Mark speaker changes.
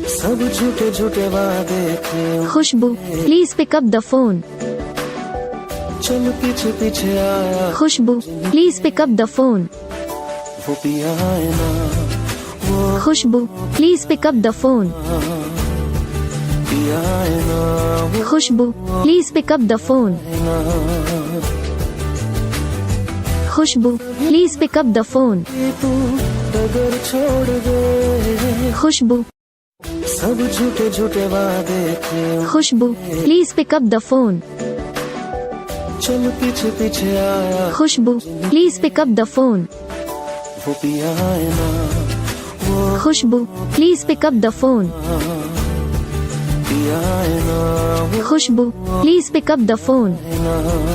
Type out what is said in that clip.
Speaker 1: सब झूठे झूठे वादे थे।
Speaker 2: Khushboo, please pick up the phone.
Speaker 1: चल पीछे पीछे आया।
Speaker 2: Khushboo, please pick up the phone.
Speaker 1: वो पिया है ना, वो
Speaker 2: Khushboo, please pick up the phone.
Speaker 1: पिया है ना, वो
Speaker 2: Khushboo, please pick up the phone.
Speaker 1: ना।
Speaker 2: Khushboo, please pick up the phone.
Speaker 1: तू डगर छोड़ दे।
Speaker 2: खुशबू,
Speaker 1: सब झूठे झूठे वादे थे।
Speaker 2: Khushboo, please pick up the phone.
Speaker 1: चल पीछे पीछे आया।
Speaker 2: Khushboo, please pick up the phone.
Speaker 1: वो पिया है ना, वो
Speaker 2: Khushboo, please pick up the phone.
Speaker 1: पिया है ना, वो
Speaker 2: Khushboo, please pick up the phone.
Speaker 1: ना।